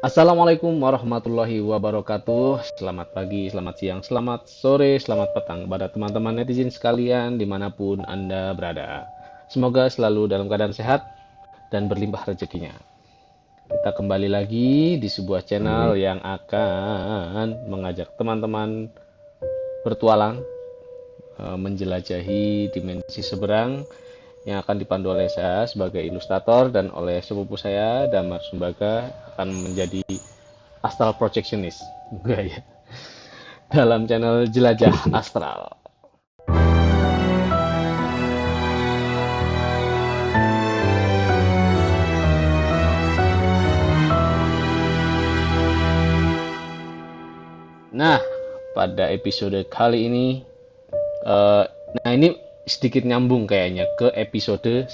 Assalamualaikum warahmatullahi wabarakatuh. Selamat pagi, selamat siang, selamat sore, selamat petang kepada teman-teman netizen sekalian dimanapun Anda berada. Semoga selalu dalam keadaan sehat dan berlimpah rezekinya. Kita kembali lagi di sebuah channel Amin. yang akan mengajak teman-teman bertualang, menjelajahi dimensi seberang yang akan dipandu oleh saya sebagai ilustrator dan oleh sepupu saya Damar Sumbaga akan menjadi astral projectionist. Enggak ya. Dalam channel Jelajah Astral. Nah, pada episode kali ini nah ini sedikit nyambung kayaknya ke episode 1.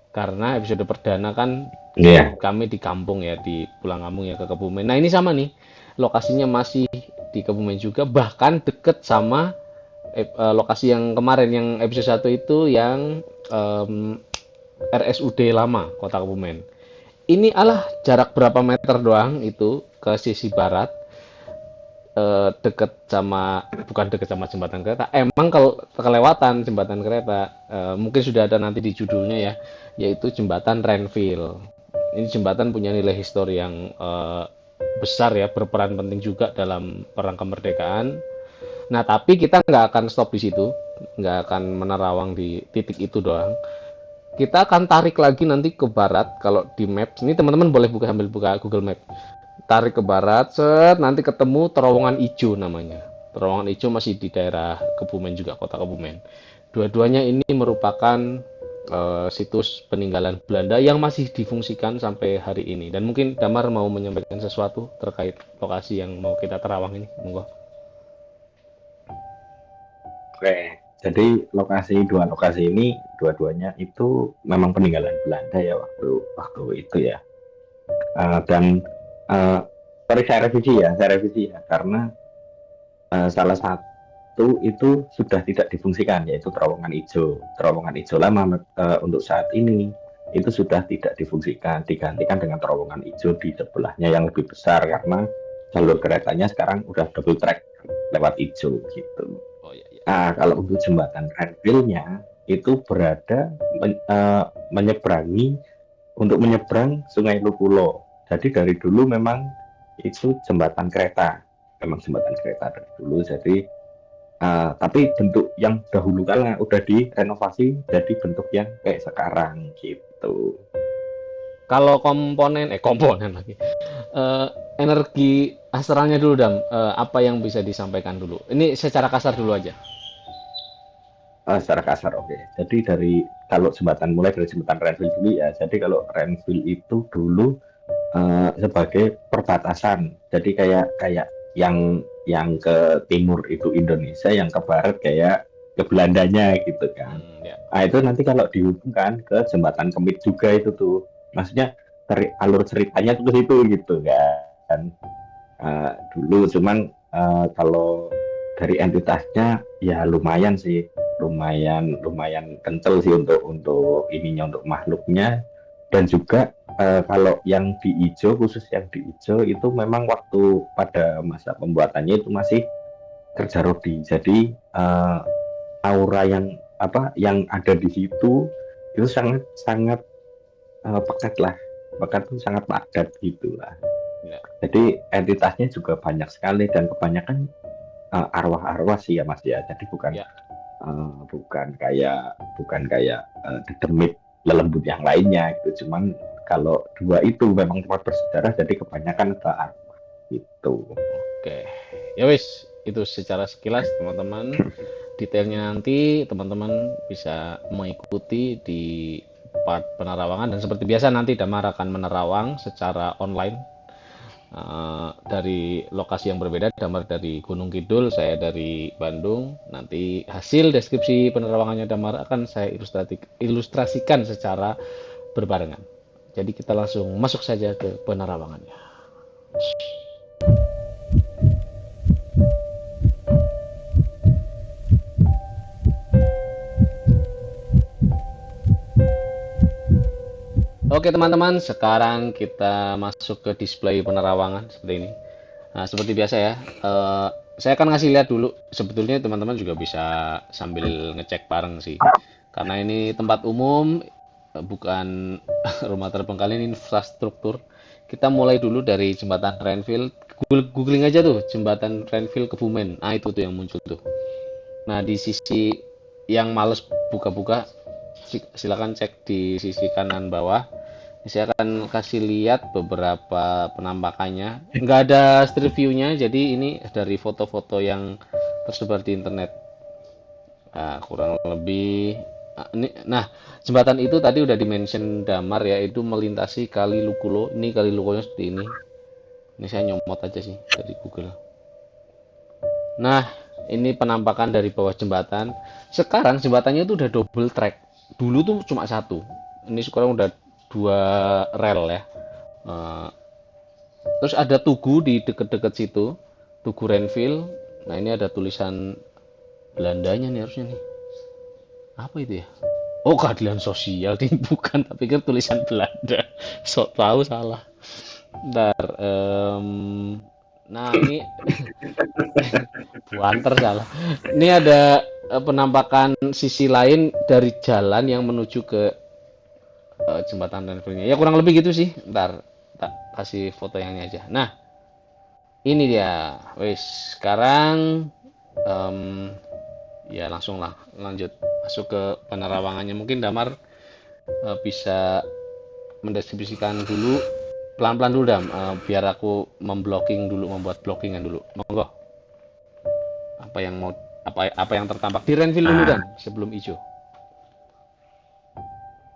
Karena episode perdana kan Iya, kami di kampung ya, di pulang kampung ya ke Kebumen. Nah, ini sama nih. Lokasinya masih di Kebumen juga, bahkan deket sama lokasi yang kemarin yang episode 1 itu yang RSUD lama Kota Kebumen. Ini alah jarak berapa meter doang itu ke sisi barat, deket sama, bukan deket sama jembatan kereta. Emang kalau kelewatan jembatan kereta, mungkin sudah ada nanti di judulnya ya, yaitu jembatan Renville. Ini jembatan punya nilai histori yang besar ya, berperan penting juga dalam perang kemerdekaan. Nah, tapi kita nggak akan stop di situ, nggak akan menerawang di titik itu doang. Kita akan tarik lagi nanti ke barat. Kalau di map ini teman-teman boleh buka sambil buka Google Map. Tarik ke barat, set, nanti ketemu Terowongan Ijo namanya. Terowongan Ijo masih di daerah Kebumen juga, Kota Kebumen. Dua-duanya ini merupakan situs peninggalan Belanda yang masih difungsikan sampai hari ini. Dan mungkin Damar mau menyampaikan sesuatu terkait lokasi yang mau kita terawang ini. Monggo. oke. Jadi dua lokasi ini dua-duanya itu memang peninggalan Belanda ya waktu waktu itu ya. Dan uh, sorry saya revisi ya karena salah satu itu sudah tidak difungsikan yaitu Terowongan Ijo. Terowongan Ijo lama untuk saat ini itu sudah tidak difungsikan, digantikan dengan Terowongan Ijo di sebelahnya yang lebih besar karena jalur keretanya sekarang udah double track lewat Ijo gitu. Oh iya, iya. Nah, kalau untuk jembatan Renville-nya itu berada menyeberangi untuk menyeberang Sungai Lupulo. Jadi dari dulu memang itu jembatan kereta, memang jembatan kereta dari dulu. Jadi tapi bentuk yang dahulu kala udah direnovasi jadi bentuk yang kayak sekarang gitu. Kalau komponen lagi. Eh, Energi astralnya dulu Dam. Apa yang bisa disampaikan dulu? Ini secara kasar dulu aja. Secara kasar, oke. Jadi kalau jembatan mulai dari jembatan Renville dulu ya. Jadi kalau Renville itu dulu sebagai perbatasan. Jadi kayak kayak yang ke timur itu Indonesia, yang ke barat kayak ke Belandanya gitu kan. Ya. Nah, itu nanti kalau dihubungkan ke jembatan Kemit juga itu tuh. Maksudnya alur ceritanya tuh ke situ gitu kan. Dulu cuman kalau dari entitasnya ya lumayan sih, lumayan lumayan kencel sih untuk ininya, untuk makhluknya. Dan juga kalau yang di Ijo, khusus yang di Ijo itu memang waktu pada masa pembuatannya itu masih kerja rodi. Jadi aura yang ada di situ itu sangat sangat pekat lah, pekat tuh sangat padat gitulah. Ya. Jadi entitasnya juga banyak sekali dan kebanyakan arwah-arwah sih ya Mas ya. Jadi bukan Ya. bukan kayak dedemit lelembut yang lainnya gitu. Cuman kalau dua itu memang tempat bersejarah jadi kebanyakan ke arwah gitu. Oke. Ya wis, itu secara sekilas teman-teman. Detailnya nanti teman-teman bisa mengikuti di part penerawangan dan seperti biasa nanti Damar akan menerawang secara online dari lokasi yang berbeda. Damar dari Gunung Kidul, saya dari Bandung. Nanti hasil deskripsi penerawangannya Damar akan saya ilustrasikan secara berbarengan. Jadi kita langsung masuk saja ke penerawangannya. Oke teman-teman, sekarang kita masuk ke display penerawangan seperti ini. Nah, seperti biasa ya, saya akan ngasih lihat dulu. Sebetulnya teman-teman juga bisa sambil ngecek bareng sih. Karena ini tempat umum, bukan rumah terbengkalai, ini infrastruktur. Kita mulai dulu dari jembatan Renville. Googling aja tuh, jembatan Renville Kebumen. Ah, itu tuh yang muncul tuh. Nah, di sisi yang males buka-buka, silakan cek di sisi kanan bawah. Saya akan kasih lihat beberapa penampakannya. Nggak ada street view-nya, jadi ini dari foto-foto yang tersebar di internet. Nah, kurang lebih. Nah, jembatan itu tadi udah dimention Damar ya, itu melintasi Kali Lukulo. Ini Kali Lukulonya seperti ini. Ini saya nyomot aja sih dari Google. Nah, ini penampakan dari bawah jembatan. Sekarang jembatannya itu udah double track. Dulu tuh cuma satu. Ini sekarang udah dua rel ya. Eh, Terus ada tugu di deket-deket situ, Tugu Renville. Nah, ini ada tulisan Belandanya nih harusnya nih. Apa itu ya? Oh, keadilan sosial nih bukan, tapi kan tulisan Belanda. Sok tahu salah. Bentar, nah ini buanter salah. Ini ada penampakan sisi lain dari jalan yang menuju ke jembatan Renville-nya. Ya kurang lebih gitu sih. Ntar tak kasih foto yang ini aja. Nah, ini dia. Wes, sekarang em, ya langsung lah lanjut masuk ke penerawangannya. Mungkin Damar bisa mendeskripsikan dulu pelan-pelan dulu Dam, biar aku membuat blockingan dulu. Monggo. Apa yang mau apa yang tertampak di Renville dulu Ah, Dam sebelum hijau.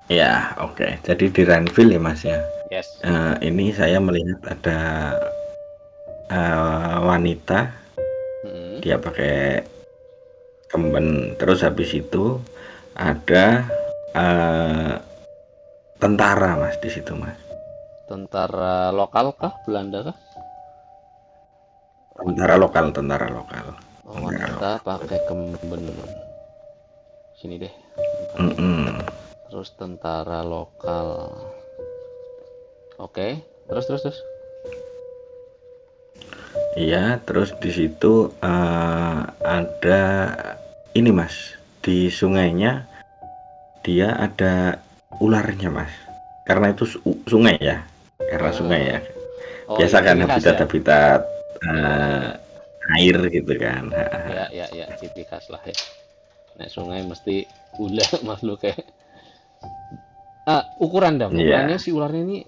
ya, oke. Jadi di Renville ya Mas ya. Yes. Ini saya melihat ada wanita, Mm-mm. dia pakai kemben. Terus habis itu ada eh, tentara Mas di situ Mas. Tentara lokal kah? Belanda kah? Tentara lokal, tentara lokal, Oh, tentara wanita lokal. pakai kemben. Sini deh. Bentar. Mm-mm. Terus tentara lokal. Oke. Terus terus terus. Iya, terus di situ ada ini Mas, di sungainya dia ada ularnya Mas. Karena itu sungai ya, karena sungai ya. Ah, oh Biasa iya, kan ciri khas ya. habitat-habitat Ya ya eh, ya. air gitu kan. Ya ya ya, ciri khas lah ya. Nah, sungai mesti ulah makhluk kayak. Ukuran Dam. Ukurannya Iya. si ularnya ini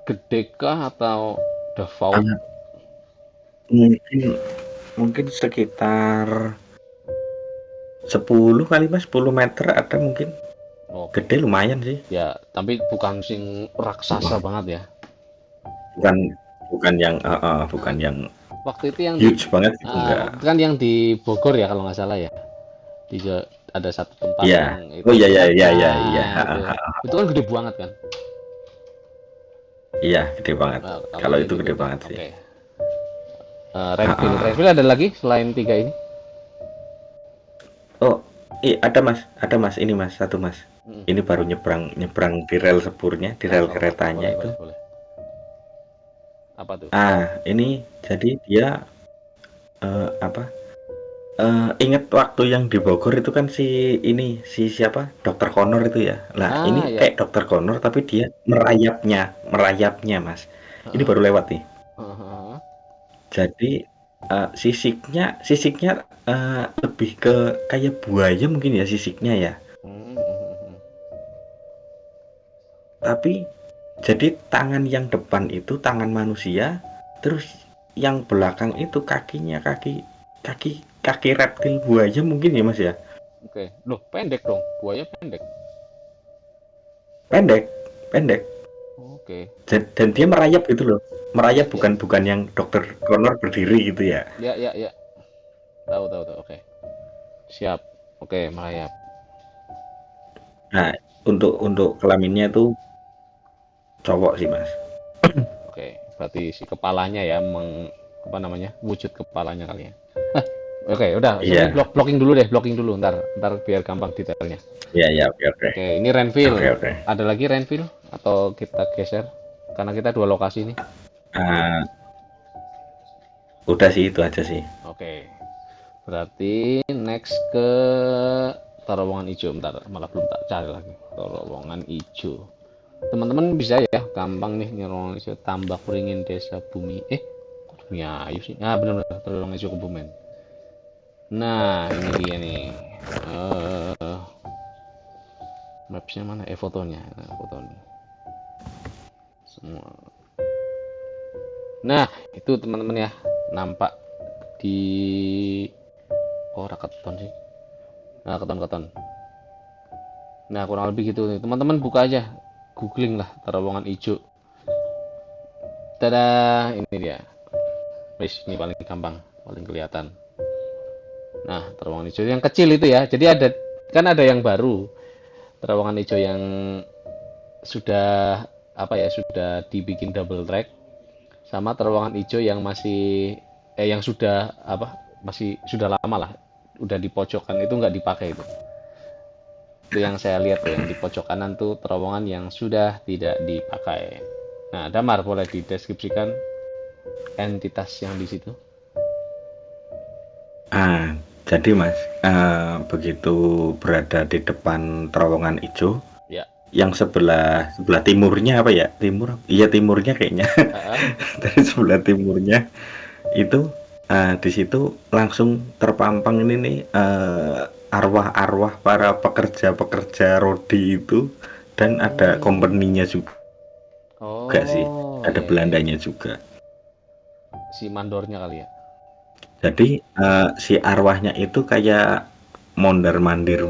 gede kah atau default? Ah, mungkin mungkin sekitar 10 kali Mas, 10 meter ada mungkin. Oke. Gede lumayan sih. Ya, tapi bukan sing raksasa banget ya. Bukan bukan yang Waktu itu yang di huge banget gitu enggak. waktu itu kan yang di Bogor ya kalau nggak salah ya. Di ada satu tempat Iya. yang Oh itu iya iya kan. iya iya iya. Nah, itu kan gede banget kan. Iya, gede banget. Nah, kalau Kalau ini itu itu gede beda. banget sih. Oke. Renville. Renville ada lagi selain tiga ini? Oh, ada Mas, ini Mas, satu Mas. Mm. Ini baru nyebrang nyebrang di rel sepurnya, di Oh, rel oh, keretanya boleh, itu. boleh, boleh. Apa tuh? Ini jadi dia apa? Ingat waktu yang di Bogor itu kan si siapa? Dokter Connor itu ya. Nah, ini Ah, ya. kayak Dokter Connor tapi dia merayapnya Mas. Ini Heeh. baru lewat nih. Heeh. Jadi sisiknya lebih ke kayak buaya mungkin ya sisiknya ya. Hmm, hmm, hmm. Tapi jadi tangan yang depan itu tangan manusia, terus yang belakang itu kakinya kaki kaki reptil buaya mungkin ya Mas ya. Oke. Loh, pendek dong. Buaya pendek. Pendek, pendek. Oke. Dan dia merayap gitu loh. Ya, Merayap ya. bukan bukan yang dokter Connor berdiri gitu ya. Ya, ya, ya. Tahu, tahu, tahu. Oke. Siap. Oke, merayap. Nah, untuk kelaminnya tuh cowok sih Mas. Oke. Berarti si kepalanya ya apa namanya? Wujud kepalanya kali ya. Oke, udah. Ini Iya, blocking dulu, ntar biar gampang detailnya. iya, iya, oke, oke, Oke, ini Renville. oke, oke. Ada lagi Renville atau kita geser? Karena kita dua lokasi nih. Ah, udah sih itu aja sih. Oke, berarti next ke terowongan hijau. Bentar, malah belum tak cari lagi. Terowongan hijau. Teman-teman bisa ya, gampang nih terowongan hijau. Tambak Beringin Desa Bumi. Kok Bumi Ayu sih? Ah, benar-benar terowongan hijau Kebumen. Nah, ini dia nih. Eh, Mapsnya mana? Fotonya. Nah, foto nih. Semua. Nah, itu teman-teman ya. Nampak di Raketon sih. Nah, keton-keton. Nah, kurang lebih gitu nih. Teman-teman buka aja. Googling lah terowongan hijau. Tada, ini dia. Wis, ini paling gampang, paling kelihatan. Nah, terowongan hijau yang kecil itu ya. Jadi ada yang baru. Terowongan hijau yang sudah sudah dibikin double track sama terowongan hijau yang yang sudah masih sudah lama lah, udah di pojokan itu nggak dipakai itu yang saya lihat tuh, yang di pojok kanan tuh terowongan yang sudah tidak dipakai. Nah, Damar boleh dideskripsikan entitas yang di situ. Ah, jadi Mas, begitu berada di depan terowongan hijau, Ya. yang sebelah sebelah timurnya apa ya? Timur? Iya timurnya kayaknya. Dari sebelah timurnya itu di situ langsung terpampang ini nih arwah-arwah para pekerja-pekerja rodi itu dan ada Hmm. company-nya juga sih. Oh, Ada iya, iya, iya. Belandanya juga. Si mandornya kali ya. Jadi si arwahnya itu kayak mondar-mandir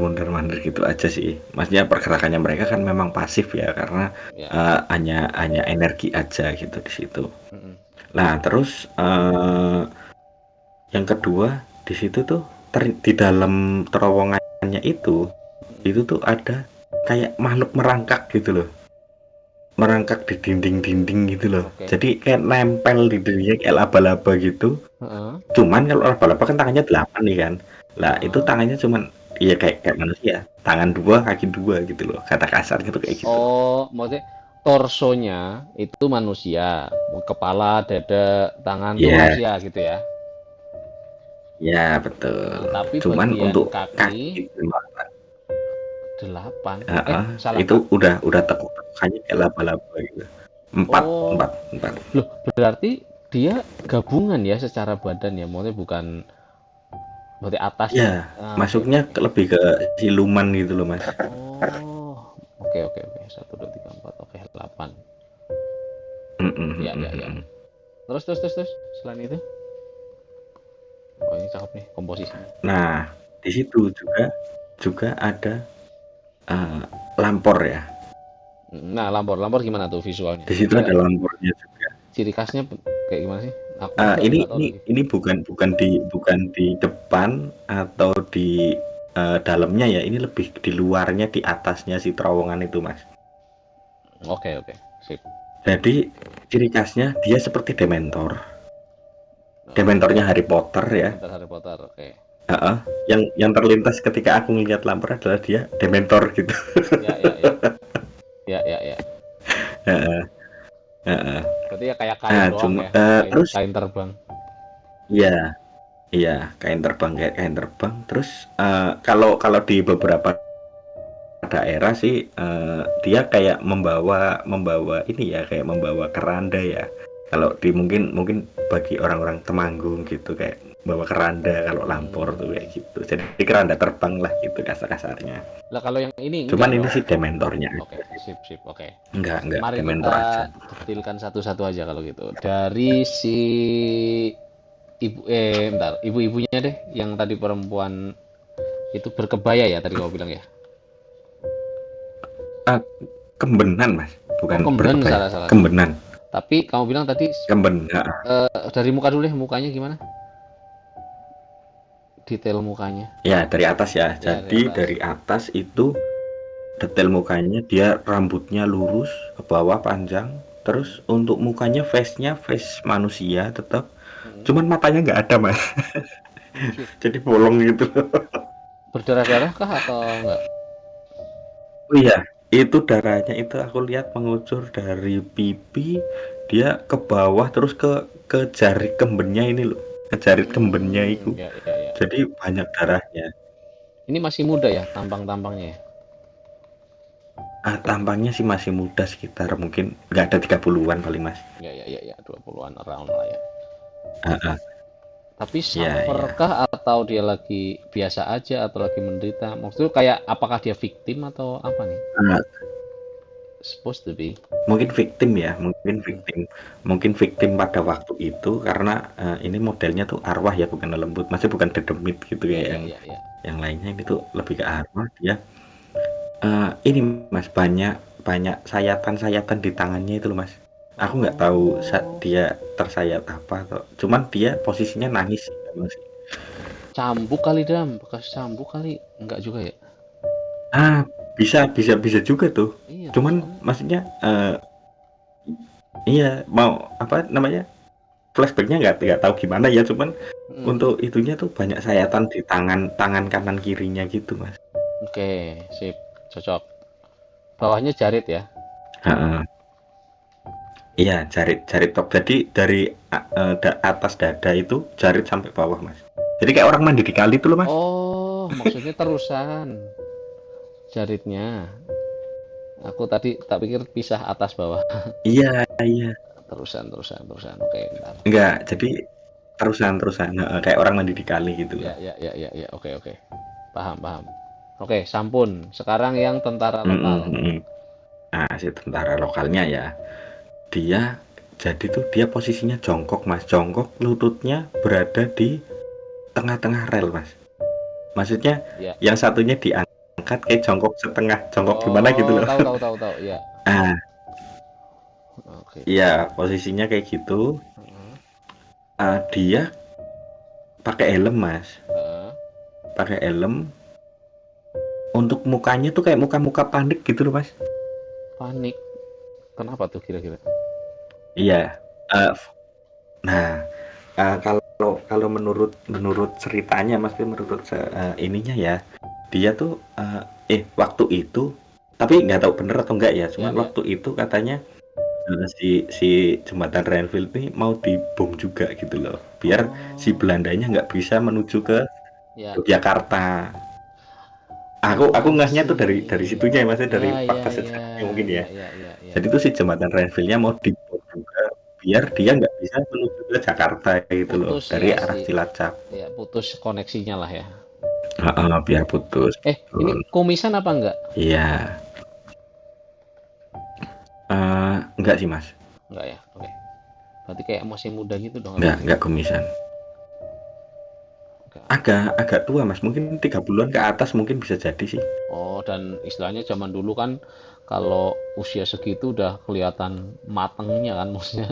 gitu aja sih. Maksudnya pergerakannya mereka kan memang pasif ya karena Ya. hanya energi aja gitu di situ. Mm-mm. Nah, terus yang kedua di situ tuh di dalam terowongannya itu tuh ada kayak makhluk merangkak gitu loh. Merangkak di dinding-dinding gitu loh. Oke. Jadi kayak nempel di dindingnya kayak laba-laba gitu. Heeh. Cuman kalau laba-laba kan tangannya 8 nih kan. Lah itu Heeh. tangannya cuman iya kayak manusia, tangan dua, kaki dua gitu loh. Kata kasar gitu kayak gitu. Oh, maksudnya torsonya itu manusia, kepala, dada, tangan tuh Iya, manusia gitu ya. ya betul. Nah, tapi Cuman bagian untuk kaki kaki delapan. Salah itu kak. udah tekuk-tekukannya kayak laba-laba gitu. Empat, Oh, empat, empat. loh, berarti dia gabungan ya secara badan ya, maksudnya bukan berarti atas. Ya, Oke, masuknya oke, oke. lebih ke siluman gitu loh mas. Oh, oke, oke, oke. Satu, dua, tiga, empat. Oke, 8. Mm, mm, mm, Ya, ya, mm, ya. mm. Terus. Selain itu, oh ini cakep nih komposisinya. Nah, di situ juga juga ada eh, lampor ya. Nah, Lampor gimana tuh visualnya? Di situ Ada ada lampornya juga. ciri khasnya kayak gimana sih? Aku Ini nggak tahu ini lagi. ini bukan di depan atau di dalamnya ya. Ini lebih di luarnya, di atasnya si terowongan itu mas. Oke, oke, sip. Jadi ciri khasnya dia seperti Dementor. Dementornya Oh, Harry Potter ya. Dementor Harry Potter, oke. Heeh. Yang terlintas ketika aku ngeliat lampor adalah dia Dementor gitu. Ya, ya, ya, ya, ya, ya. Heeh, heeh. Berarti ya kayak kain Nah, doang cuma ya, kain terus kain terbang. iya, iya, kain terbang kayak kain terbang. Terus kalau kalau di beberapa daerah sih dia kayak membawa membawa ini ya, kayak membawa keranda ya. Kalau di mungkin mungkin bagi orang-orang Temanggung gitu kayak bawa keranda kalau lampor tuh kayak Hmm. gitu. Jadi keranda terbang lah gitu kasar-kasarnya. Lah kalau yang ini enggak Cuman ini dong. sih Dementornya Oke, aja. sip, sip, oke. Enggak Mari Dementor kita aja. detilkan satu-satu aja kalau gitu. Dari si bentar, ibu-ibunya deh, yang tadi perempuan itu berkebaya ya tadi kamu bilang ya. Ah, Kembenan mas, Oh, bukan kemben, berkebaya. salah, salah, salah. Kembenan, Tapi kamu bilang tadi kemben. Nah, dari muka dulu deh, mukanya gimana? Detail mukanya. ya dari atas ya. Ya, dari Jadi atas. dari atas itu detail mukanya dia rambutnya lurus ke bawah panjang. Terus untuk mukanya face-nya face manusia tetap. Mm-mm. Cuman matanya nggak ada mas. Buset. Jadi bolong gitu. Berdarah-darah kah atau enggak? Oh iya, itu darahnya itu aku lihat mengucur dari pipi, dia ke bawah terus ke jari kembennya ini loh, ke jari kembennya itu. Ya, ya, ya. Jadi banyak darahnya. Ini masih muda ya tampang-tampangnya ya? Ah, tampangnya sih masih muda sekitar mungkin nggak ada 30-an paling mas. Ya, ya, ya, ya, 20-an around lah ya. Ah, ah, Tapi iya suffer iya. kah atau dia lagi biasa aja atau lagi menderita? Maksudnya kayak apakah dia victim atau apa nih? Ah, Supposed to be. mungkin victim ya, Hmm. mungkin victim pada waktu itu karena ini modelnya tuh arwah ya bukan lembut, masih bukan dedemit gitu Ya, kayak ya, ya, ya. yang lainnya ini tuh lebih ke arwah dia. Ini Mas, banyak banyak sayatan-sayatan di tangannya itu loh Mas. Aku nggak tahu Oh, dia tersayat apa atau cuman dia posisinya nangis sih memang sih. cambuk kali dam, bekas cambuk kali. Enggak juga ya? Ah, bisa bisa bisa juga tuh. Iya tuh Cuman soalnya. maksudnya iya mau apa namanya? Flashbacknya nggak tahu gimana ya, cuman Hmm. untuk itunya tuh banyak sayatan di tangan tangan kanan kirinya gitu Mas. Oke, sip, cocok. Bawahnya jarit ya? Heeh. Iya, jarit top. Jadi dari atas dada itu jarit sampai bawah, Mas. Jadi kayak orang mandi di kali itu loh, Mas. Oh, maksudnya terusan jaritnya. Aku tadi tak pikir pisah atas bawah. Iya, iya. Terusan, terusan, terusan. Oke, bentar. Enggak, jadi terusan-terusan. Kayak orang mandi di kali gitu loh. Ya, ya, ya, ya, ya. Oke, oke. Paham, paham. Oke, sampun. Sekarang yang tentara Mm-mm, lokal. mm-mm. Nah, si tentara lokalnya ya, dia jadi tuh dia posisinya jongkok, Mas. Jongkok, lututnya berada di tengah-tengah rel, Mas. Maksudnya Ya. yang satunya diangkat kayak jongkok setengah, jongkok gimana gitu Oh, loh. tahu, tahu, tahu, tahu. Ya. Ah, Oke. iya, posisinya kayak gitu. Heeh. Dia pakai helm, Mas. Heeh. Pakai helm. Untuk mukanya tuh kayak muka-muka panik gitu loh, Mas. Panik. Kenapa tuh kira-kira? Iya. Eh, nah, kalau kalau menurut menurut ceritanya, Mas, menurut ininya ya, dia tuh waktu itu, tapi nggak tahu bener atau enggak ya. Ya, Cuman ya. waktu itu katanya si si jembatan Renville ini mau dibom juga gitu loh, biar si Oh, Belandanya nggak bisa menuju ke ya. Yogyakarta. Aku I ngehnya tuh dari see. situnya ya, maksudnya dari Ya, fakta ya, sejarahnya ya, mungkin ya. ya, ya, ya, ya. Jadi tuh si jembatan Renville-nya mau dibom juga biar dia nggak bisa menuju ke Jakarta gitu loh Putus dari ya arah si, Cilacap. ya putus koneksinya lah ya. Heeh, biar putus. Ini Betul. kumisan apa enggak? Iya. Enggak sih mas, Enggak ya. Oke. Berarti kayak masih muda gitu dong harusnya. enggak kumisan. Enggak. Agak tua mas, mungkin 30-an ke atas mungkin bisa jadi sih. Oh, dan istilahnya zaman dulu kan kalau usia segitu udah kelihatan matengnya kan maksudnya.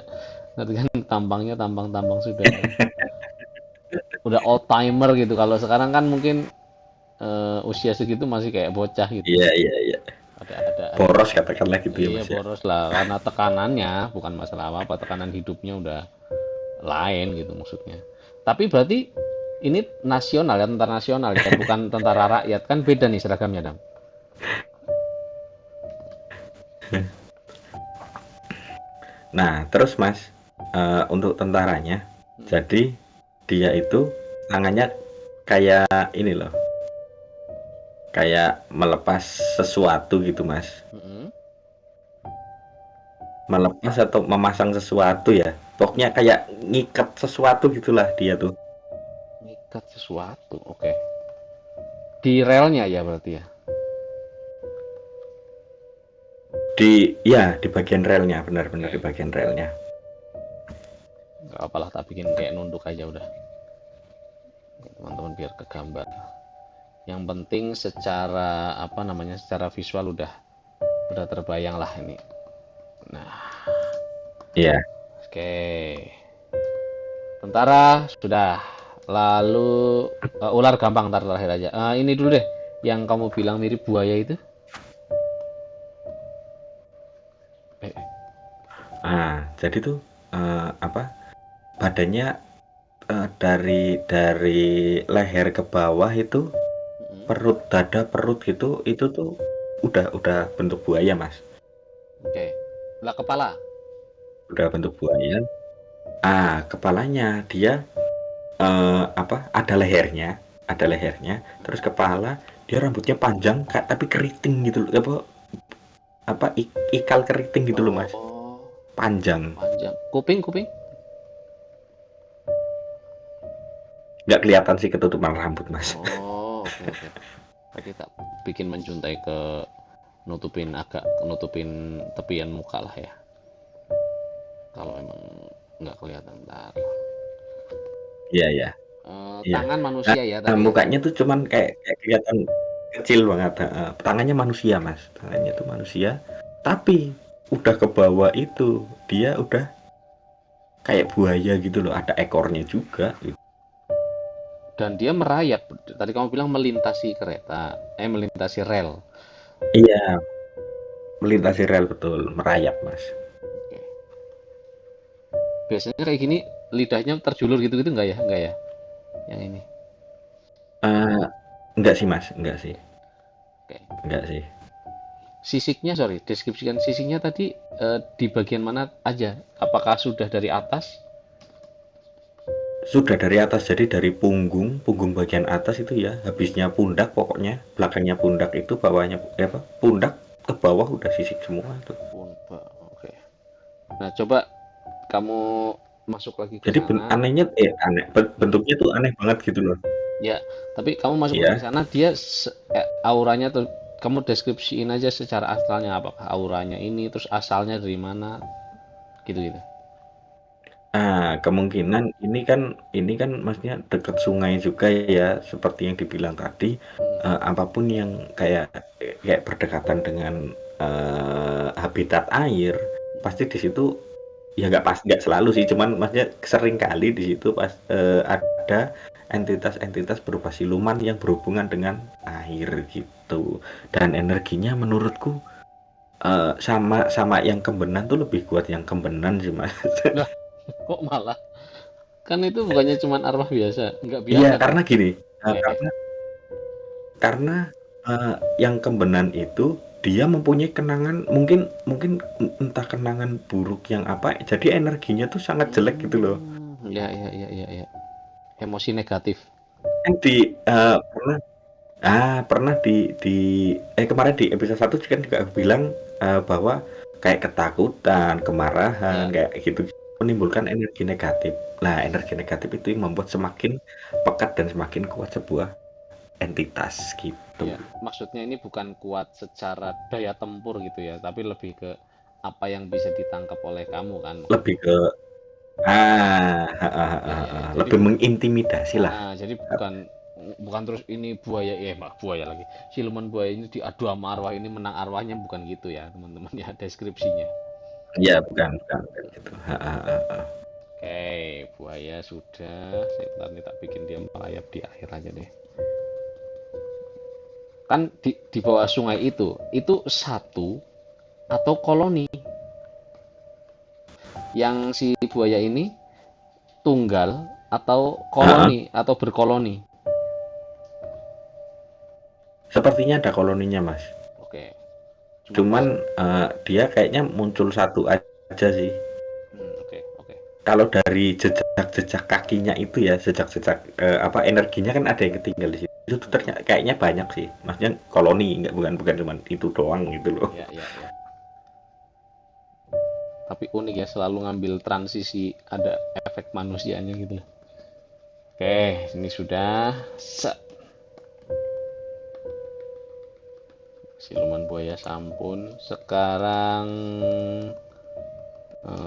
Nanti kan tampangnya tampang-tampang sudah old timer gitu. Kalau sekarang kan mungkin usia segitu masih kayak bocah gitu. Iya iya iya. Ada Boros katakanlah gitu ya iya mas ya. boros lah karena tekanannya bukan masalah apa tekanan hidupnya udah lain gitu maksudnya. Tapi berarti ini nasional ya tentara nasional ya bukan tentara rakyat kan beda nih seragamnya dam. Nah terus mas, untuk tentaranya, Mm-mm. jadi dia itu tangannya kayak ini loh, kayak melepas sesuatu gitu mas. Mm-mm. Melepas atau memasang sesuatu ya, pokoknya kayak ngikat sesuatu gitulah dia tuh. Ngikat sesuatu oke. Di relnya ya berarti ya. Di bagian relnya, benar-benar di Oke. bagian relnya. Gak apalah tak bikin kayak nunduk aja udah teman-teman biar kegambar. Yang penting secara apa namanya secara visual udah terbayang lah ini. Nah, Iya. oke. Tentara sudah. Lalu ular gampang ntar terakhir aja. Ini dulu deh. Yang kamu bilang mirip buaya itu. Eh, Jadi tuh apa? Badannya dari leher ke bawah itu Mm-mm. perut, dada, perut gitu, itu tuh udah bentuk buaya, Mas. Oke. Lah kepala. Udah bentuk buaya. Kepalanya dia apa? Ada lehernya, terus kepala dia rambutnya panjang tapi keriting gitu loh. Apa ikal keriting gitu loh, Mas. Oh, Panjang. panjang. Kuping, kuping. Nggak kelihatan sih ketutupan rambut, Mas. Oh, oke oke. Berarti tak bikin menjuntai ke nutupin tepian muka lah ya. Kalau emang nggak kelihatan ntar. Iya, iya. Iya. Tangan Nah, manusia ya tadi ya. mukanya tuh cuman kayak kelihatan kecil banget. Tangannya manusia, Mas. Tangannya tuh manusia. Tapi udah ke bawah itu dia udah kayak buaya gitu loh. Ada ekornya juga. Dan dia merayap. Tadi kamu bilang melintasi kereta, melintasi rel. Iya, melintasi rel betul, merayap, Mas. Oke. Biasanya kayak gini lidahnya terjulur gitu-gitu nggak ya? Nggak ya? Yang ini. Eh, enggak sih, Mas. Enggak sih. Oke. Enggak sih. Sisiknya, sorry, deskripsikan sisiknya tadi, di bagian mana aja? Apakah sudah dari atas? Sudah dari atas, jadi dari punggung bagian atas itu ya, habisnya pundak pokoknya, belakangnya pundak itu, bawahnya apa? Pundak ke bawah udah sisik semua tuh. Oke. Nah, coba kamu masuk lagi ke Jadi sana. anehnya bentuknya tuh aneh banget gitu loh. Ya, tapi kamu masuk lagi ke Iya. sana, dia auranya tuh kamu deskripsiin aja secara asalnya, apakah auranya ini, terus asalnya dari mana, gitu-gitu. Kemungkinan ini kan maksudnya dekat sungai juga ya, seperti yang dibilang tadi. Apapun yang kayak berdekatan dengan habitat air, pasti di situ ya nggak selalu sih, cuman maksudnya sering kali di situ ada entitas-entitas berupa siluman yang berhubungan dengan air gitu. Dan energinya menurutku sama sama yang kembenan tuh lebih kuat yang kembenan sih, Mas. Lah, kok malah? Kan itu bukannya cuman arwah biasa, nggak Iya, biasa kan? karena gini, Ya, ya. karena yang kembenan itu dia mempunyai kenangan, mungkin mungkin entah kenangan buruk yang apa, jadi energinya tuh sangat jelek gitu loh. Ya, ya, ya, ya, ya. Emosi negatif. Kan pernah di kemarin di episode 1 kan juga bilang bahwa kayak ketakutan, kemarahan, Ya, kayak gitu menimbulkan energi negatif. Nah, energi negatif itu yang membuat semakin pekat dan semakin kuat sebuah entitas gitu. ya. Maksudnya ini bukan kuat secara daya tempur gitu ya, tapi lebih ke apa yang bisa ditangkap oleh kamu kan Lebih maksudnya. ke Ya, ya, ya. Jadi lebih mengintimidasi lah. jadi bukan bukan terus ini buaya, buaya lagi. Siluman buaya ini diadu sama arwah, ini menang arwahnya, bukan gitu ya, teman-teman ya deskripsinya. Iya, bukan gitu. Oke, buaya sudah. Saya bentar nih tak bikin dia merayap di akhir aja deh. Kan di bawah sungai itu satu atau koloni. Yang si buaya ini tunggal atau Heeh. koloni atau berkoloni. Sepertinya ada koloninya, Mas. Oke, cuma Cuman dia kayaknya muncul satu aja sih. oke, oke. Kalau dari jejak-jejak kakinya itu ya, jejak-jejak apa energinya kan ada yang ketinggal di situ. Itu tuh ternyata kayaknya banyak sih. Maksudnya koloni, nggak bukan cuma itu doang gitu loh. Ya, ya, ya. Tapi unik ya, selalu ngambil transisi ada efek manusianya gitu. Oke, ini sudah. Siluman buaya sampun. Sekarang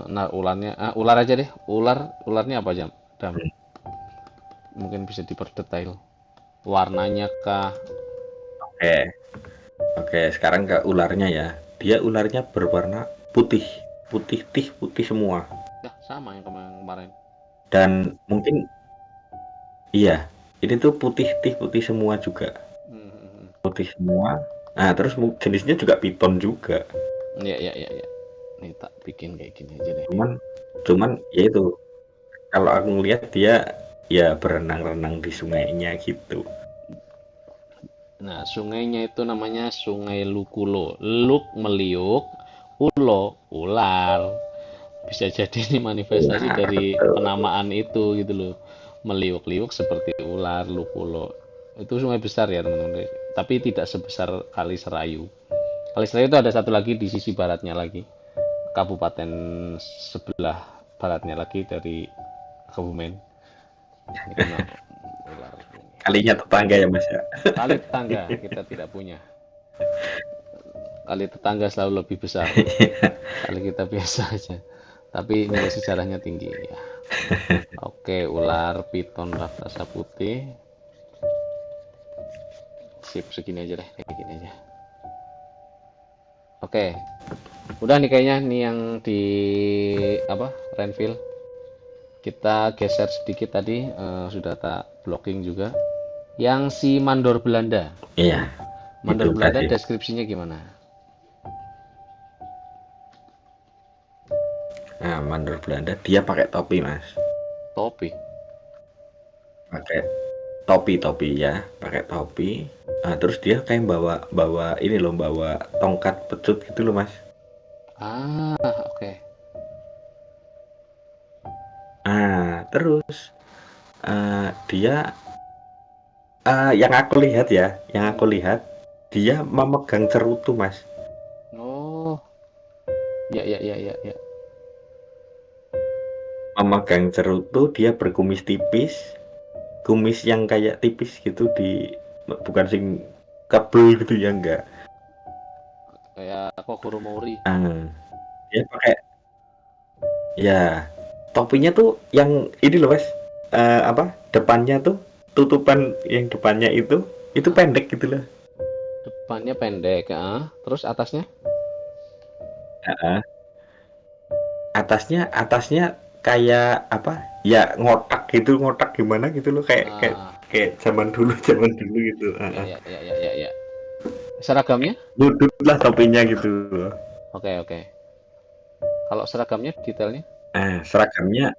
nah ularnya, ular aja deh. Ularnya apa jam? Dam. Mungkin bisa diperdetail. Warnanya kah? Oke, oke. Sekarang ke ularnya ya. Dia ularnya berwarna putih, putih semua. Ya, sama yang kemarin. Dan mungkin iya, ini tuh putih semua juga. Hmm, hmm, hmm. Putih semua. Nah, terus jenisnya juga piton juga. Ya, ya, ya, ya. Nih tak bikin kayak gini aja deh. Cuman cuman ya itu, kalau aku ngelihat dia ya berenang-renang di sungainya gitu. Nah, sungainya itu namanya Sungai Lukulo. Luk meliuk, ulo ular. Bisa jadi ini manifestasi Nah, dari betul. penamaan itu gitu loh. Meliuk-liuk seperti ular, lukulo. Itu sungai besar ya teman-teman. Tapi tidak sebesar Kali Serayu. Kali Serayu itu ada satu lagi di sisi baratnya lagi. Kabupaten sebelah baratnya lagi dari Kebumen. Ini karena ular ini. Kalinya tetangga ya Mas ya. Kali tetangga kita tidak punya. Kali tetangga selalu lebih besar. Kali kita biasa aja. Tapi nilai sejarahnya tinggi ya. Oke, ular piton raksasa putih. Sip, segini aja deh, kayak gini aja. Oke, udah nih kayaknya nih yang di apa Renville. Kita geser sedikit tadi, sudah tak blocking juga. Yang si Mandor Belanda. Iya, itu Mandor Belanda tadi. deskripsinya gimana? Nah, mandor Belanda dia pakai topi Mas. Topi. Pakai topi ya, pakai topi. Nah, terus dia kayak bawa bawa ini loh, bawa tongkat pecut gitu loh Mas. Ah, oke. Ah, terus dia yang aku Mm-mm. lihat dia memegang cerutu Mas. Oh, ya ya ya ya ya. Memegang cerutu, dia berkumis tipis, kumis yang kayak tipis gitu bukan sing kebel gitu ya enggak. Kayak Kokoro Mori. Ah, dia pakai ya topinya tuh yang ini loh Mas. Apa? Depannya tuh tutupan yang depannya itu Ah, pendek gitu loh. depannya pendek, ah. Terus atasnya? Heeh. Atasnya kayak apa? Ya ngotak gimana gitu loh kayak kayak Ah, kayak zaman dulu zaman dulu gitu. ya Heeh. ya ya ya ya ya. Seragamnya? Nyudut lah topinya gitu loh. Oke oke. Kalau seragamnya detailnya? Nah, seragamnya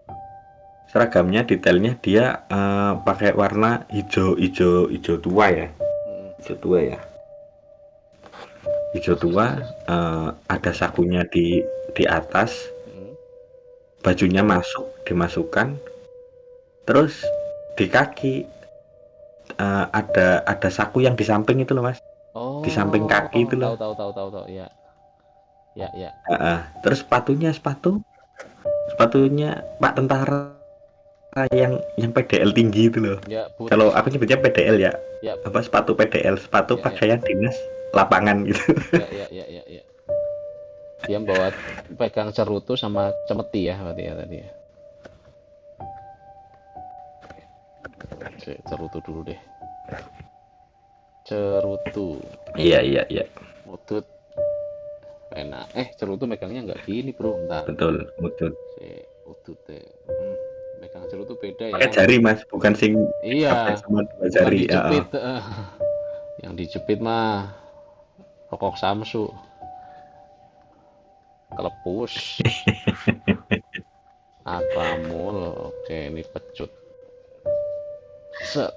detailnya dia pakai warna hijau hijau hijau tua ya. Mm. Hijau tua ya. Hijau Terus tua, terus terus. ada sakunya di atas, Mm. bajunya dimasukkan, terus di kaki ada saku yang di samping itu loh mas, di samping kaki Oh, itu loh. tahu tahu tahu tahu tahu. Ya ya ya. Terus sepatunya Pak Tentara yang PDL tinggi itu loh. Ya Kalau boots. aku nyebutnya PDL ya, Ya apa sepatu PDL, sepatu ya ya pakaian dinas lapangan gitu. ya ya ya ya ya. Dia bawa pegang cerutu sama cemeti ya berarti ya tadi ya. Cerutu dulu deh. Cerutu. Iya iya iya, Utut. Enak. Cerutu megangnya nggak gini bro. Ntar. betul betul. Si utut deh. Megang cerutu beda ya. Pakai jari mas, bukan sing sampai Iya. sama dua Bukan jari. dijepit. Yang dijepit mah rokok Samsu. Kelepus. Akramul. Oke, ini pecut. Set.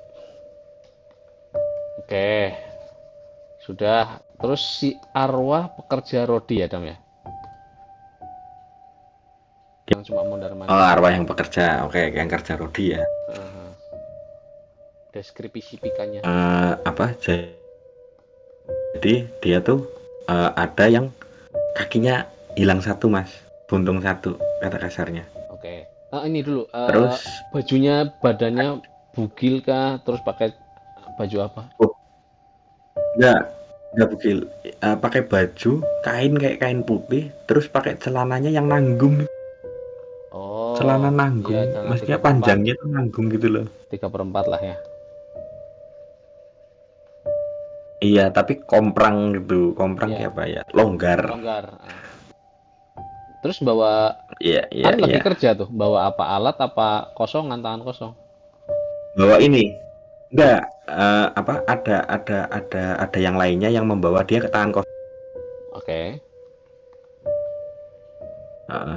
Oke. Sudah. Terus si arwah pekerja rodi ya, Dam ya? Yang cuma mondar-mandir Oh, gitu. arwah yang bekerja, oke, yang kerja Rodi ya. Heeh. Deskripsi pikannya. Apa? Jadi dia tuh ada yang kakinya hilang satu mas, buntung satu kata kasarnya. Oke. Ini dulu. Terus Bajunya, badannya bugil kah? Terus pakai baju apa? oh enggak enggak bugil. Pakai baju kain kayak kain putih, terus pakai celananya yang nanggung, celana Oh, nanggung, iya celana maksudnya 3/4. panjangnya tuh nanggung gitu loh. 3/4 lah ya. Iya, tapi komprang gitu, komprang Iya, kayak apa ya, longgar. longgar. Terus bawa, Iya iya kan lagi iya. kerja tuh, bawa apa alat apa kosongan tangan kosong? Bawa ini enggak, apa, ada yang lainnya yang membawa dia ke tangan kosong. Oke.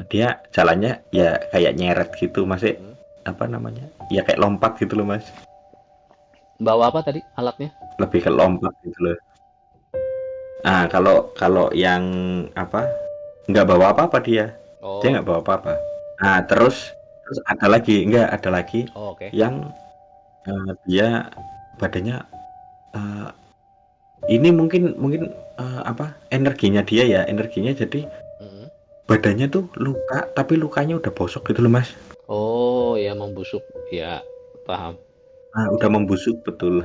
Dia jalannya ya kayak nyeret gitu, masih Mm-mm. apa namanya? Ya kayak lompat gitu loh, Mas. Bawa apa tadi alatnya? Lebih ke lompat gitu loh. Ah, kalau kalau yang apa? Nggak bawa apa-apa dia. Dia Oh, nggak bawa apa-apa. Nah, terus ada lagi, enggak ada lagi oh oke. yang dia badannya eh, ini mungkin mungkin apa? Energinya dia ya, energinya jadi Mm-mm. badannya tuh luka, tapi lukanya udah bosok gitu loh, Mas. Oh ya membusuk, ya paham. Ah, udah membusuk betul.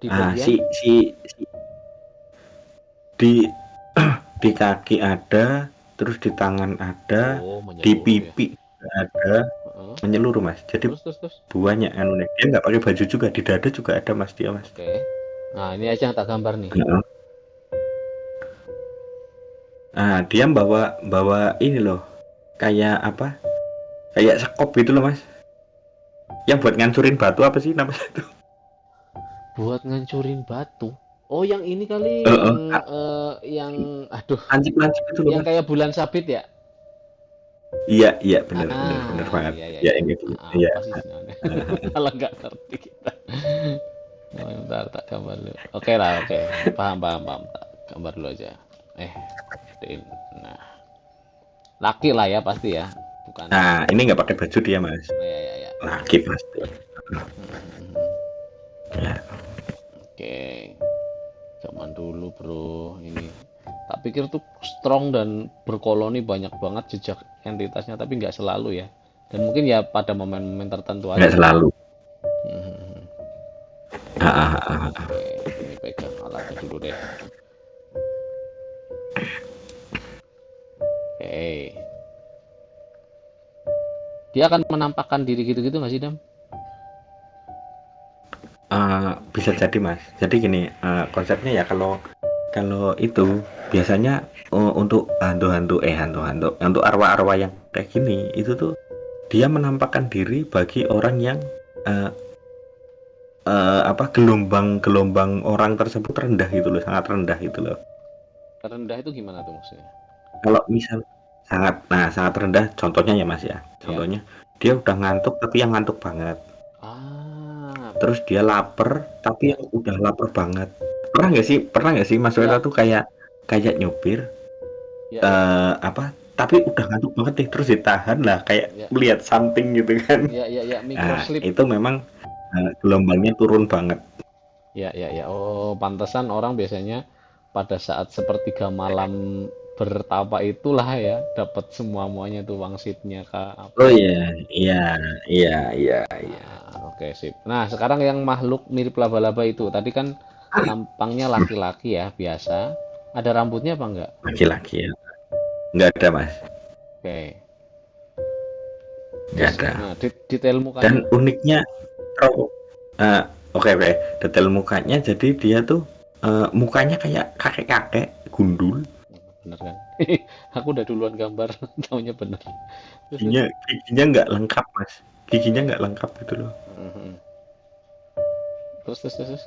Di Ah, bagian? si di di kaki ada, terus di tangan ada, Oh di menyeluruh ya. pipi ada, Heeh. menyeluruh Mas. Jadi Terus. banyak anunya. Dia nggak pakai baju juga, di dada juga ada Mas dia Mas. Oke. Nah ini aja yang tak gambar nih. Heeh. Nah, dia bawa bawa ini loh, kayak apa? Kayak sekop gitu loh Mas. Yang buat ngancurin batu apa sih namanya itu? Buat ngancurin batu. Oh yang ini kali Heeh. yang aduh, Lancip-lancip itu loh yang Mas. kayak bulan sabit ya? Iya, iya benar benar benar Ah, banget. iya iya Ya iya. yang gitu. Iya. Apa sih namanya? Malah nggak ngerti kita. Oh, bentar, tak gambar dulu. Oke lah, oke. Paham. Tak gambar dulu aja. Eh, gedein. Nah, laki lah ya pasti ya. Bukan. Nah, ini nggak pakai baju dia Mas. Oh, ya ya ya. Laki pasti. Hmm. Ya. Oke. Zaman dulu, Bro. Ini. Tak pikir tuh strong dan berkoloni banyak banget jejak entitasnya, tapi nggak selalu ya. Dan mungkin ya pada momen-momen tertentu Nggak aja ya. selalu. Hmm. Ah, ah, ah, ah. Oke, ini pegang alatnya dulu deh. Oke. Dia akan menampakkan diri gitu-gitu nggak sih, Dam? Bisa jadi Mas. Jadi gini, konsepnya ya kalau kalau itu biasanya untuk hantu-hantu untuk arwah-arwah yang kayak gini itu tuh dia menampakkan diri bagi orang yang eh, apa gelombang-gelombang orang tersebut rendah gitu loh, sangat rendah gitu loh. Rendah itu gimana tuh maksudnya? Kalau misal sangat rendah, contohnya ya Mas ya. Ya. Contohnya dia udah ngantuk tapi yang ngantuk banget. Ah, Terus dia lapar tapi ya, yang udah lapar banget. Pernah nggak sih Mas Weta ya, tuh kayak kayak nyupir ya. apa tapi udah ngantuk banget nih terus ditahan lah kayak Ya, melihat something gitu kan. ya, Nah microslip. itu memang gelombangnya turun banget. Ya. Oh, pantesan orang biasanya pada saat sepertiga malam bertapa itulah ya, dapat semua-muanya tuh wangsitnya kah apa Oh ya. iya, iya, iya, iya, iya. Ah, oke, sip. Nah, sekarang yang makhluk mirip laba-laba itu, tadi kan tampangnya laki-laki ya, biasa. Ada rambutnya apa enggak? Laki-laki ya. Nggak ada mas, Oke. nggak Terus, ada. nah, detail mukanya. Dan uniknya, oh, eh, oke, detail mukanya jadi dia tuh mukanya kayak kakek-kakek gundul. Bener kan? Aku udah duluan gambar, taunya bener. Terus. Giginya nggak lengkap mas, giginya nggak lengkap gitu loh. Mhm. Terus.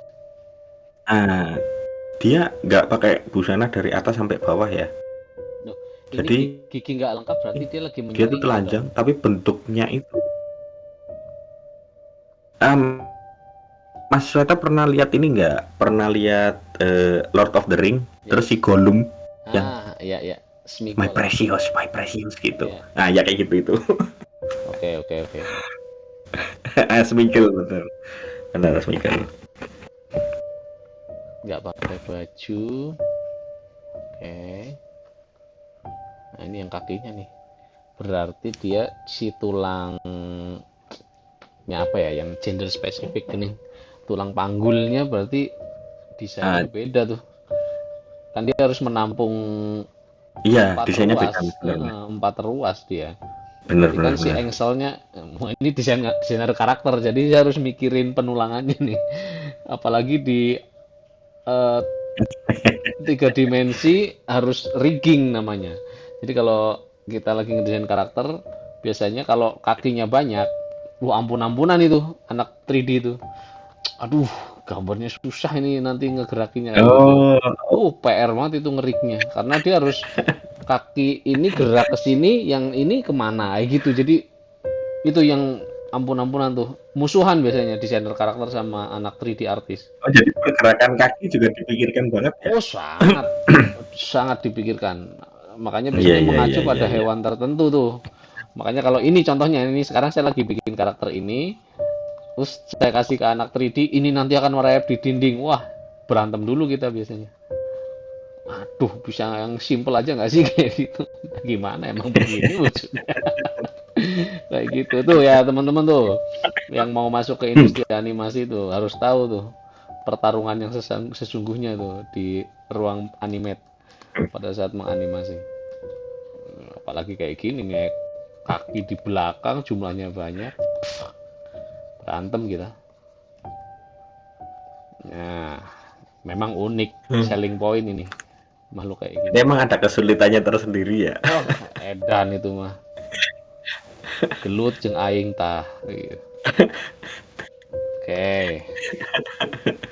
Ah, dia nggak pakai busana dari atas sampai bawah ya. Loh, ini Jadi gigi nggak lengkap berarti dia lagi dia tuh menyeringai dong. telanjang, tapi bentuknya itu. Um, Mas Sweta pernah lihat ini nggak? Pernah lihat Lord of the Ring? Terus si Yes. Gollum yang Ah, iya. Smigol. My precious gitu. Ya. Nah ya kayak gitu itu. Oke. Smigel betul. Benar Smigel. Nggak pakai baju. Oke. Nah, ini yang kakinya nih. Berarti dia si tulangnya apa ya, yang gender spesifik ini. Tulang panggulnya berarti Ah, desainnya beda tuh. Kan dia harus menampung iya empat desainnya ruas, beda benar. empat ruas dia. Benar Berarti kan benar si benar. engselnya, ini desainer karakter, jadi dia harus mikirin penulangannya nih. Apalagi di eh, tiga dimensi harus rigging namanya. Jadi kalau kita lagi ngedesain karakter, biasanya kalau kakinya banyak, ampun-ampunan itu anak 3D itu. Aduh, gambarnya susah ini nanti ngegerakinnya kayak gitu. Oh, PR banget itu ngeriknya, karena dia harus kaki ini gerak ke sini, yang ini kemana, kayak gitu. Jadi itu yang ampun-ampunan tuh. Musuhan biasanya desainer karakter sama anak 3D artis. Oh, jadi pergerakan kaki juga dipikirkan banget ya? Oh, sangat sangat dipikirkan. Makanya Iya, biasanya iya, iya, mengacu iya, pada iya. hewan tertentu tuh. Makanya kalau ini contohnya, ini sekarang saya lagi bikin karakter ini, terus saya kasih ke anak 3D, ini nanti akan merayap di dinding. Wah, berantem dulu kita biasanya. Aduh, bisa yang simple aja nggak sih kayak gitu? Gimana emang begini wujudnya? Kayak gitu tuh ya teman-teman tuh. Yang mau masuk ke industri animasi tuh harus tahu tuh pertarungan yang sesungguhnya tuh di ruang animate pada saat menganimasi. Apalagi kayak gini nih, kaki di belakang jumlahnya banyak, berantem kita. Nah, memang unik Hmm. selling point ini makhluk kayak gini. Emang ada kesulitannya tersendiri ya. Oh, edan itu mah. Gelut jeung aing tah. Gitu. Oke,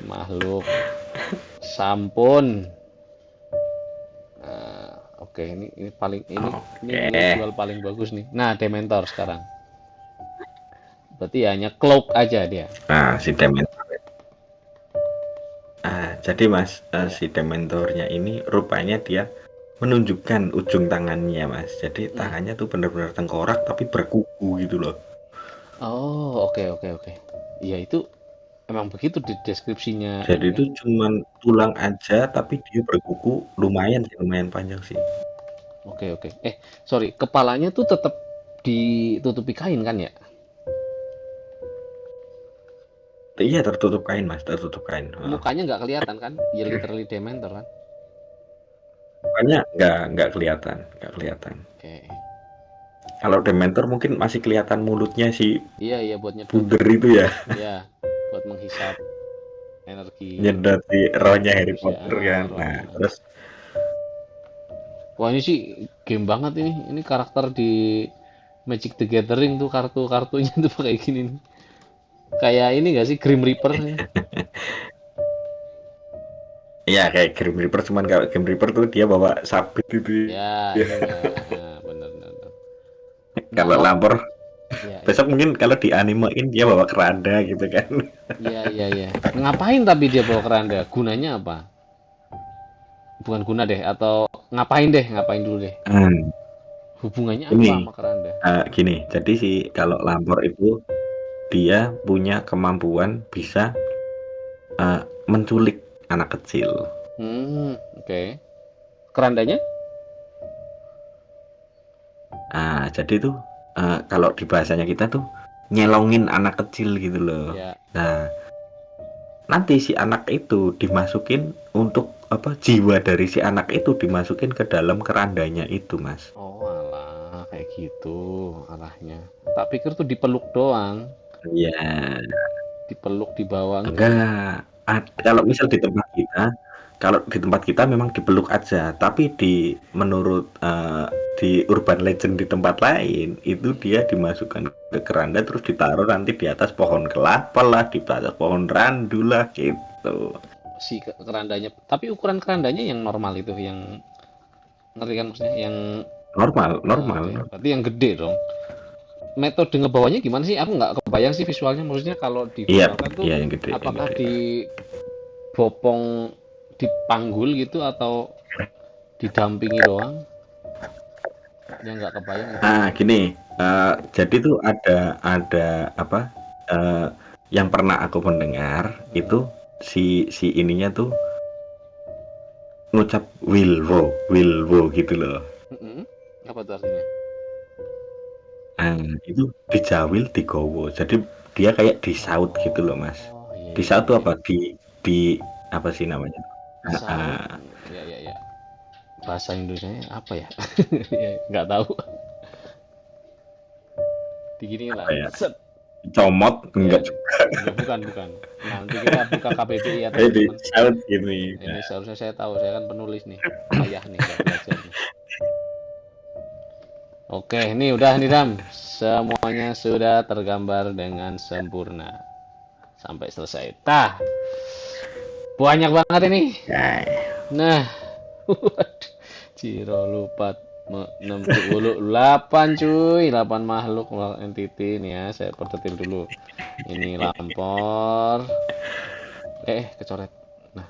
makhluk sampun. Nah, oke, ini paling ini Oke. visual paling bagus nih. Nah, Dementor sekarang. Berarti hanya cloak aja dia. Nah, si Dementor. Jadi Mas, Ya. si Dementornya ini rupanya dia menunjukkan ujung tangannya Mas. Jadi Hmm. tangannya tuh benar-benar tengkorak tapi berkuku gitu loh. Oh, oke oke oke. Iya itu emang begitu di deskripsinya Jadi ini itu ya. cuman tulang aja tapi dia berkuku lumayan sih, lumayan panjang sih. Oke oke. Sorry, kepalanya tuh tetap ditutupi kain kan ya? Iya tertutup kain Mas, tertutup kain. Heeh. Mukanya nggak kelihatan kan? Ya literally Dementor kan? Pokoknya nggak kelihatan, nggak kelihatan. Oke. Kalau Dementor mungkin masih kelihatan mulutnya si Iya iya buat nyedot Buger itu ya, ya, buat menghisap energi nyedot si rohnya Harry manusia. Potter kan. Nah, Rohnya. terus Wah, ini sih game banget ini. Ini karakter di Magic the Gathering tuh kartu-kartunya tuh kayak gini nih. Kayak ini gak sih Grim Reaper ya? ya kayak Grim Reaper, cuman kalau Grim Reaper tuh dia bawa sabit itu. Ya, Ya. ini enggak. Nah, bener, bener, bener. Kalau Kalau Lampor ya ya. besok mungkin kalau dianimein dia bawa keranda gitu kan. Iya, iya, iya. Ngapain tapi dia bawa keranda? Gunanya apa? Bukan guna deh, atau ngapain deh? Ngapain dulu deh? Hmm, Hubungannya apa ini sama keranda? gini, jadi si kalau Lampor itu dia punya kemampuan bisa menculik anak kecil. Oke. Kerandanya? Jadi tuh kalau di bahasanya kita tuh nyelongin anak kecil gitu loh. Ya. Nah, nanti si anak itu dimasukin untuk apa jiwa dari si anak itu dimasukin ke dalam kerandanya itu, Mas. Oh, alah, kayak gitu arahnya. Tak pikir tuh dipeluk doang, Iya, dipeluk di bawah enggak. enggak. Kalau misal di tempat kita, kalau di tempat kita memang dipeluk aja, tapi menurut di urban legend di tempat lain itu dia dimasukkan ke keranda terus ditaruh nanti di atas pohon kelapa lah, di atas pohon randu lah gitu. Si kerandanya. Tapi ukuran kerandanya yang normal itu, yang ngerti kan maksudnya, yang Normal, oke, normal. berarti yang gede dong. Metode ngebawanya gimana sih? Aku nggak kebayang sih visualnya. Maksudnya kalau Iya, divisualkan tuh, iya yang gede, yang apakah gede. dibopong, dipanggul gitu atau didampingi doang? Yang nggak kebayang itu. Gini, jadi tuh ada apa? eh, yang pernah aku mendengar itu Mm-mm. si ininya tuh ngucap Wilwo gitu loh. Mm-mm. Apa tuh artinya? Itu dijawil digowo. Jadi dia kayak disaut gitu loh, Mas. Oh, iya iya Disaut iya tuh iya. apa? Di apa sih namanya? Disaut. Ah, Ya ya ya. Bahasa Indonesianya apa ya? Ya, nggak tahu. Diginiin apa lah. ya? Set. Comot Ya, enggak juga. enggak, bukan bukan. Nanti kita buka KBBI ya Kayak teman-teman. disaut gini. Ini seharusnya saya tahu. Saya kan penulis nih. Payah nih nggak belajar nih. Oke, ini udah nih Dam. Semuanya sudah tergambar dengan sempurna sampai selesai. Tah, banyak banget ini. Nah, Nah, waduh, Ciro lupa. 68 cuy, 8 makhluk entity nih ya. Saya perdetil dulu. Ini Lampor. Kecoret. Nah,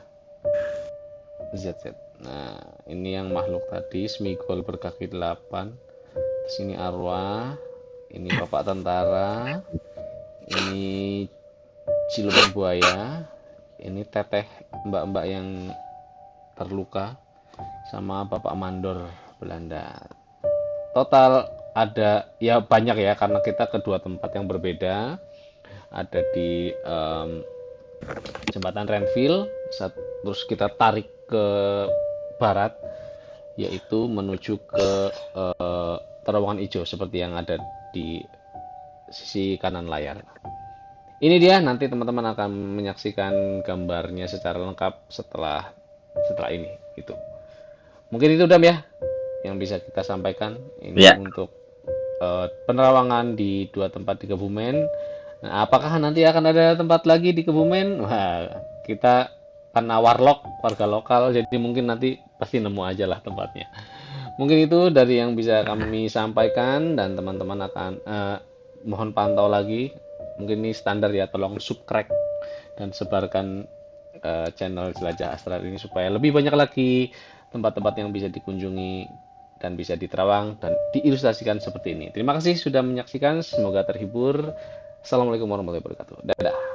ZZ. Nah, ini yang makhluk tadi, Smigol berkaki 8. Terus ini arwah, ini bapak tentara, ini siluman buaya, ini teteh mbak-mbak yang terluka, sama bapak mandor Belanda. Total ada ya banyak ya karena kita kedua tempat yang berbeda. Ada di jembatan Renville, terus kita tarik ke barat, yaitu menuju ke terowongan hijau seperti yang ada di sisi kanan layar. Ini dia, nanti teman-teman akan menyaksikan gambarnya secara lengkap setelah setelah ini. Itu. Mungkin itu Dam ya yang bisa kita sampaikan ini Ya, untuk penerawangan di dua tempat di Kebumen. Nah, apakah nanti akan ada tempat lagi di Kebumen? Wah, kita karena warlock, warga lokal, jadi mungkin nanti pasti nemu aja lah tempatnya. Mungkin itu dari yang bisa kami sampaikan dan teman-teman akan mohon pantau lagi. Mungkin ini standar ya, tolong subscribe dan sebarkan channel Jelajah Astral ini supaya lebih banyak lagi tempat-tempat yang bisa dikunjungi dan bisa diterawang dan diilustrasikan seperti ini. Terima kasih sudah menyaksikan, semoga terhibur. Assalamualaikum warahmatullahi wabarakatuh. Dadah.